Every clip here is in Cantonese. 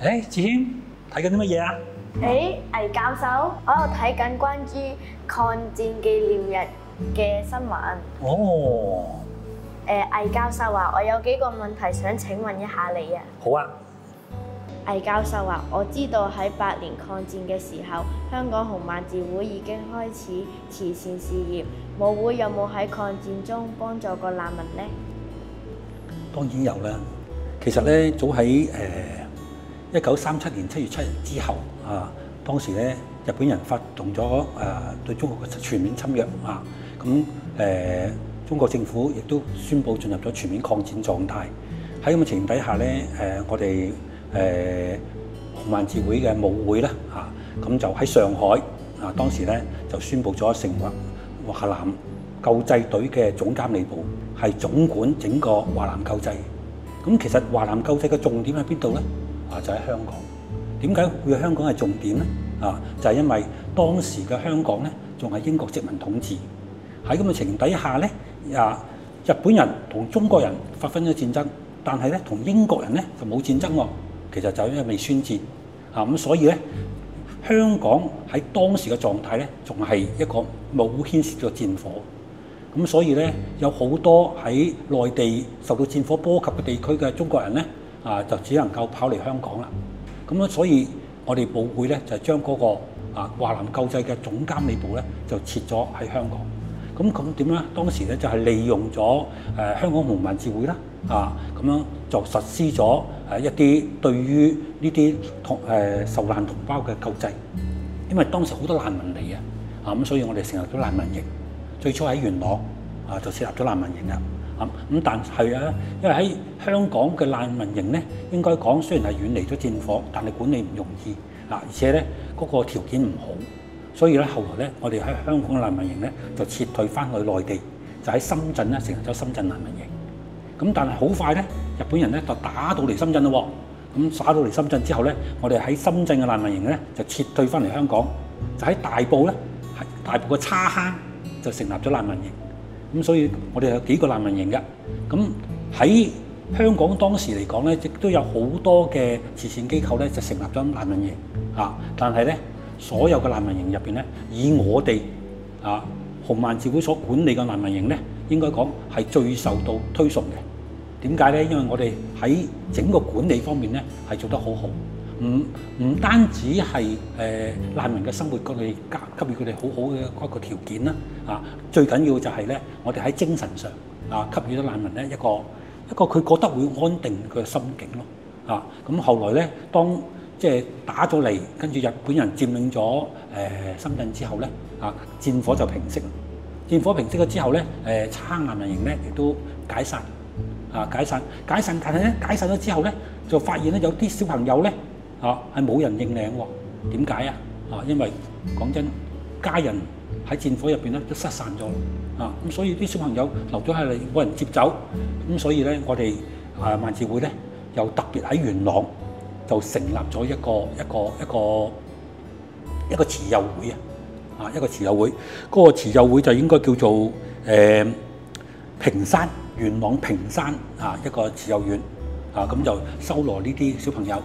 誒，子軒睇緊啲乜嘢啊？魏教授，我喺度睇緊關於抗戰紀念日嘅新聞。哦，魏教授啊，我有幾個問題想請問一下你啊。好啊。魏教授啊，我知道喺8年抗戰嘅時候，香港紅卍字會已經開始慈善事業。母會有冇喺抗戰中幫助過難民呢？當然有啦。其實咧，早喺1937年7月7日之後啊，當時咧日本人發動咗對中國嘅全面侵略啊，咁中國政府亦都宣布進入咗全面抗戰狀態。喺咁嘅情形底下咧，我哋紅卍字會嘅母會啦咁就喺上海當時咧就宣布咗成為華南救濟隊嘅總監理部，係總管整個華南救濟。咁其實華南救濟嘅重點喺邊度咧？就喺香港。點解會香港係重點咧？就係因為當時嘅香港咧仲係英國殖民統治。喺咁嘅情形底下咧，日本人同中國人發生咗戰爭，但係咧同英國人咧就冇戰爭喎。其實就因為未宣戰咁，所以咧香港喺當時嘅狀態咧仲係一個冇牽涉咗戰火。咁所以咧，有好多喺內地受到戰火波及嘅地區嘅中國人咧，就只能夠跑嚟香港啦。咁所以我哋母會咧就將嗰個華南救濟嘅總監理部咧就設咗喺香港。咁點咧？當時咧就係利用咗香港紅卍字會啦，咁樣就實施咗一啲對於呢啲受難同胞嘅救濟。因為當時好多難民嚟嘅，咁所以我哋成立咗難民營。最初喺元朗就設立咗難民營啦，咁但係因為喺香港嘅難民營咧，應該講雖然係遠離咗戰火，但係管理唔容易而且咧嗰個條件唔好，所以咧後來咧我哋喺香港嘅難民營咧就撤退翻去內地，就喺深圳咧成立咗深圳難民營。咁但係好快咧，日本人咧就打到嚟深圳咯喎，咁打到嚟深圳之後咧，我哋喺深圳嘅難民營咧就撤退翻嚟香港，就喺大埔咧，大埔嘅叉坑就成立咗難民營。咁所以我哋有幾個難民營嘅。咁喺香港當時嚟講咧，亦都有好多嘅慈善機構咧就成立咗難民營但係咧，所有嘅難民營入邊咧，以我哋紅卍字會所管理嘅難民營咧，應該講係最受到推崇嘅。點解咧？因為我哋喺整個管理方面咧係做得好好。唔單止係難民嘅生活，我哋給予佢哋好好嘅一個條件啦。最緊要就係咧，我哋喺精神上給予咗難民咧一個佢覺得會安定佢嘅心境咯。咁後來咧，當即係打咗嚟，跟住日本人佔領咗深圳之後咧，戰火就平息。戰火平息咗之後咧，叉坑難民營咧亦都解散。解散，但係咧解散咗之後咧，就發現咧有啲小朋友咧係冇人認領喎。點解啊？因為講真，家人喺戰火入邊咧都失散咗咁所以啲小朋友留咗喺嚟冇人接走。咁所以咧，我哋卍字會咧又特別喺元朗就成立咗一個慈幼會一個慈幼會。嗰個慈幼會就應該叫做屏山。元朗屏山一個慈幼院咁就收羅呢啲小朋友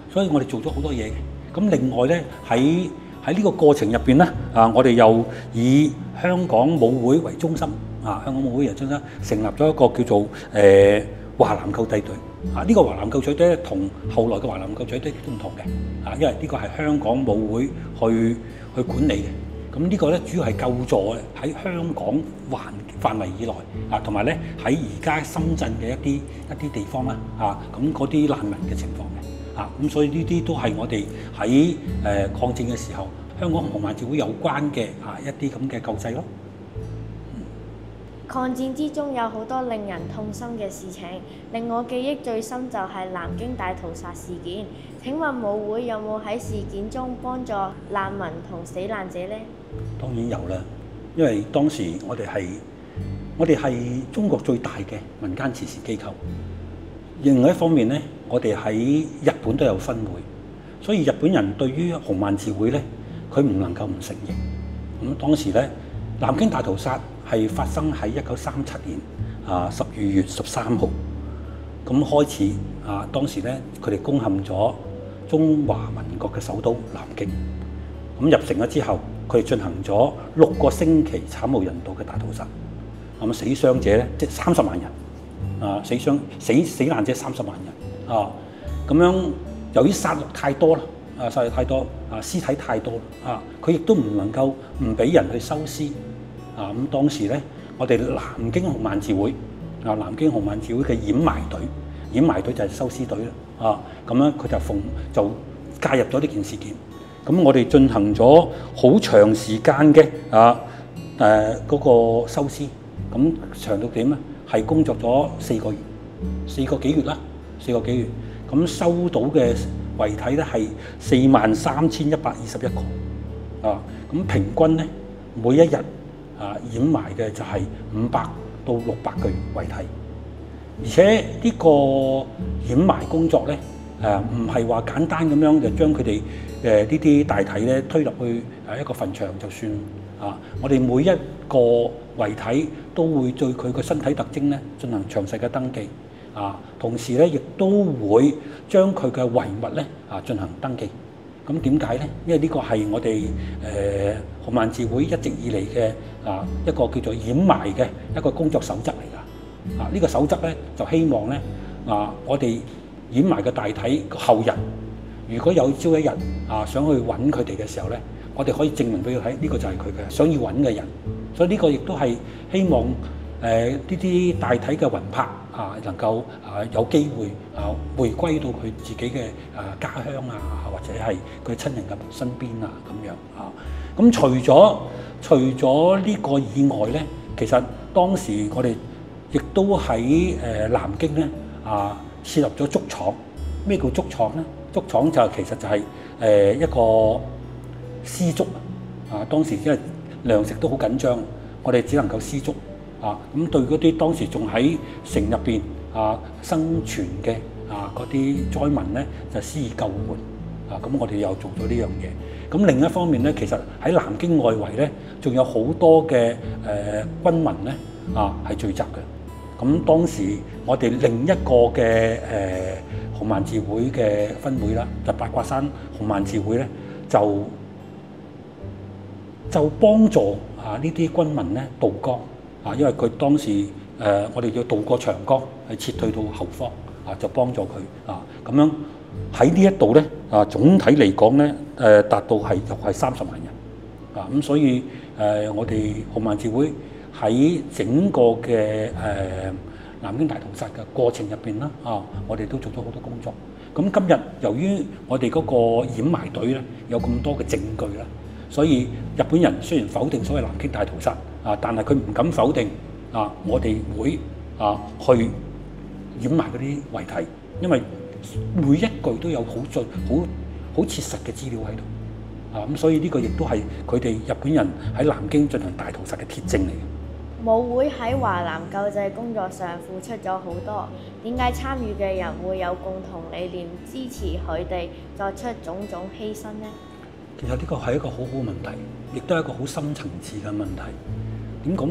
所以我哋做咗好多嘢嘅。咁另外咧喺呢個過程入邊咧我哋又以香港母會為中心香港母會為中心成立咗一個叫做華南救濟隊呢個華南救濟隊同後來嘅華南救濟隊都唔同嘅因為呢個係香港母會去管理嘅。咁呢個咧主要係救助喺香港範圍以內同埋咧喺而家深圳嘅一啲地方啦咁嗰啲難民嘅情況嘅咁所以呢啲都係我哋喺抗戰嘅時候香港紅卍字會有關嘅一啲咁嘅救濟咯。抗戰之中有好多令人痛心嘅事情，令我記憶最深就係南京大屠殺事件。請問母會有冇喺事件中幫助難民同死難者呢？當然有啦，因為當時我哋係中國最大嘅民間慈善機構。另外一方面咧，我哋喺日本都有分會，所以日本人對於紅卍字會咧，佢唔能夠唔承認。咁當時咧，南京大屠殺係發生喺1937年12月13號咁開始當時咧佢哋攻陷咗中華民國嘅首都南京。咁入城咗之後，佢哋進行咗6個星期慘無人道嘅大屠殺。咁死傷者咧，即係30萬人，死難者30萬人啊！咁樣由於殺戮太多啦，殺戮太多，屍體太多啦，佢亦都唔能夠唔俾人去收屍啊！咁當時咧，我哋南京紅萬字會南京紅萬字會嘅掩埋隊就係收屍隊啦，咁樣佢就介入咗呢件事件。咁我哋進行咗好長時間嘅嗰個收屍，咁長到點咧？係工作咗4個月，4個幾月啦，4個幾月。咁收到嘅遺體咧係43,121個，咁平均咧每一日掩埋嘅就係500到600具遺體，而且呢個掩埋工作咧唔係話簡單咁樣就將佢哋呢啲大體咧推入去一個墳場就算我哋每一個遺體都會對佢個身體特徵咧進行詳細嘅登記同時咧亦都會將佢嘅遺物咧進行登記。咁點解咧？因為呢個係我哋紅萬字會一直以嚟嘅一個叫做掩埋嘅一個工作守則嚟㗎。呢個守則咧就希望咧我哋掩埋嘅大體後人，如果有朝一日想去揾佢哋嘅時候咧，我哋可以證明俾佢睇，呢個就係佢嘅想要揾嘅人。所以呢個亦都係希望呢啲大體嘅魂魄能夠有機會回歸到佢自己嘅家鄉或者係佢親人嘅身邊咁樣咁除咗呢個以外咧，其實當時我哋亦都喺南京咧設立咗竹廠。咩叫竹廠咧？竹廠就其實就係一個絲竹當時因為糧食都好緊張，我哋只能夠絲竹咁對嗰啲當時仲喺城入邊生存嘅嗰啲災民咧，就施以救援咁我哋又做咗呢樣嘢。咁另一方面咧，其實喺南京外圍咧，仲有好多嘅軍民咧係聚集嘅。咁當時我哋另一個嘅紅萬字會嘅分會啦，就八卦山紅萬字會咧，就幫助呢啲軍民咧渡江因為佢當時我哋要渡過長江，係撤退到後方就幫助佢咁樣喺呢一度咧總體嚟講咧達到係又係30萬人咁所以我哋紅萬字會喺整個嘅南京大屠殺嘅過程入邊啦我哋都做咗好多工作。咁今日由於我哋嗰個掩埋隊咧有咁多嘅證據啦，所以日本人雖然否定所謂南京大屠殺但係佢唔敢否定我哋會去掩埋嗰啲遺體，因為每一句都有好切實嘅資料喺度咁所以呢個亦都係佢哋日本人喺南京進行大屠殺嘅鐵證嚟嘅。母會喺華南救濟工作上付出咗好多，點解參與嘅人會有共同理念，支持佢哋作出種種犧牲呢？其實呢個係一個好好問題，亦都係一個好深層次嘅問題。點講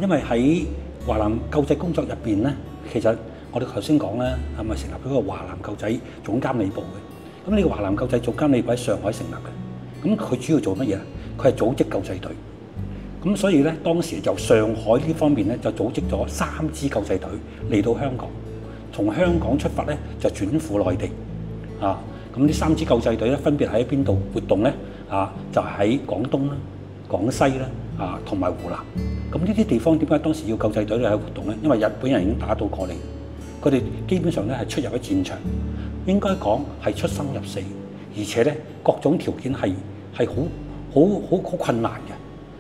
因為喺華南救濟工作入邊咧，其實我哋頭先講咧，係咪成立咗個華南救濟總監理部嘅？咁呢個華南救濟總監理部喺上海成立嘅。咁佢主要做乜嘢？佢係組織救濟隊。咁所以咧，當時就上海呢方面咧，就組織咗3支救濟隊嚟到香港，從香港出發咧就轉赴內地咁呢3支救濟隊咧分別喺邊度活動咧？就喺廣東啦、廣西啦同埋湖南。咁呢啲地方點解當時要救濟隊喺活動咧？因為日本人已經打到過嚟，佢哋基本上咧係出入喺戰場，應該講係出生入死，而且咧各種條件係好困難嘅。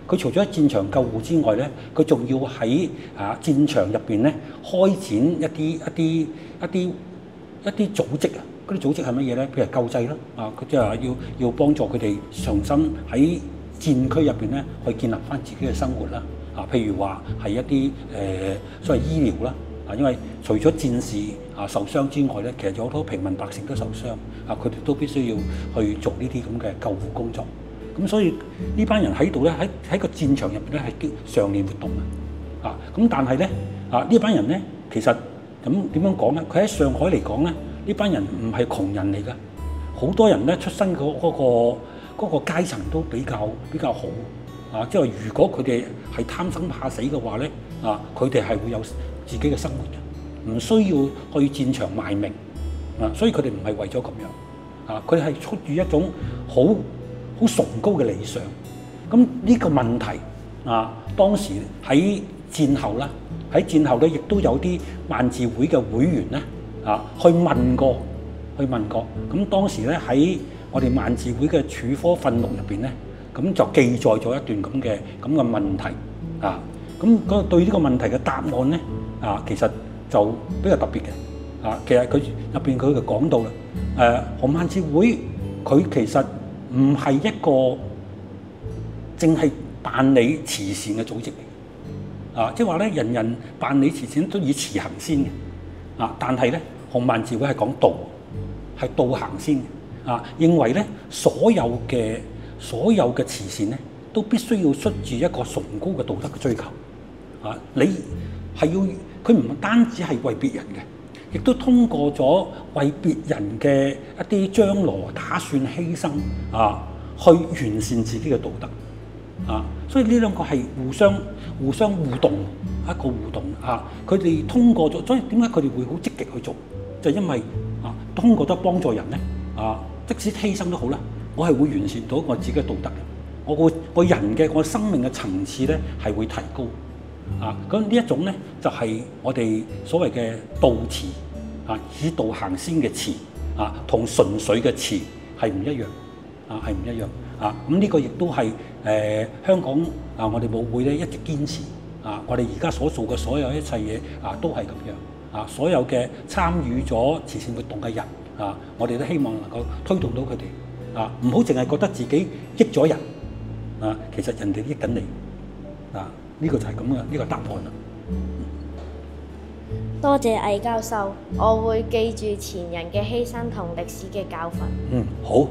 佢除咗喺戰場救護之外咧，佢仲要喺戰場入邊咧開展一啲組織嗰啲組織係乜嘢咧？譬如救濟啦，佢即係話要幫助佢哋重新喺戰區入邊咧去建立翻自己嘅生活啦。譬如話係一啲所謂醫療啦，因為除咗戰士受傷之外咧，其實有好多平民百姓都受傷，佢哋都必須要去做呢啲咁嘅救護工作。咁所以呢班人喺度咧，喺個戰場入邊咧係常年活動咁但係咧呢班人咧，其實咁點樣講咧？佢喺上海嚟講咧，呢班人唔係窮人嚟㗎，好多人咧出身嗰個階層都比較好啊，即係如果佢哋係貪生怕死嘅話咧啊，佢哋係會有自己嘅生活嘅，唔需要去戰場賣命啊，所以佢哋唔係為咗咁樣啊，佢哋係出於一種好崇高嘅理想。咁呢個問題啊，當時喺戰後啦，亦都有啲萬字會嘅會員咧啊，去問過。咁當時咧喺我哋萬字會嘅處科訓錄入邊咧，咁就記載咗一段咁嘅問題啊。咁對呢個問題嘅答案咧啊，其實就比較特別嘅啊。其實佢入邊佢就講到啦，紅萬字會佢其實唔係一個淨係辦理慈善嘅組織嚟啊，即係話咧人人辦理慈善都以慈行先嘅啊，但係咧紅萬字會係講道。係道行先啊！認為咧，所有嘅慈善咧，都必須要出自一個崇高嘅道德嘅追求啊！你係要佢唔單止係為別人嘅，亦都通過咗為別人嘅一啲將來打算犧牲啊，去完善自己嘅道德啊！所以呢兩個係互相互動一個互動啊！佢哋通過咗，所以點解佢哋會好積極去做？就因為通過咗幫助人咧，即使犧牲都好啦，我係會完善到我自己嘅道德嘅，我人嘅我生命嘅層次咧係會提高咁呢一種咧就係我哋所謂嘅道慈以道行先嘅慈同純粹嘅慈係唔一樣係唔一樣咁呢個亦都係香港我哋舞會咧一直堅持我哋而家所做嘅所有一切嘢都係咁樣。所有嘅參與咗慈善活動嘅人我哋都希望能夠推動到佢哋唔好淨係覺得自己益咗人其實人哋益緊你呢個就係咁嘅呢個答案啦。多謝魏教授，我會記住前人嘅犧牲同歷史嘅教訓。好。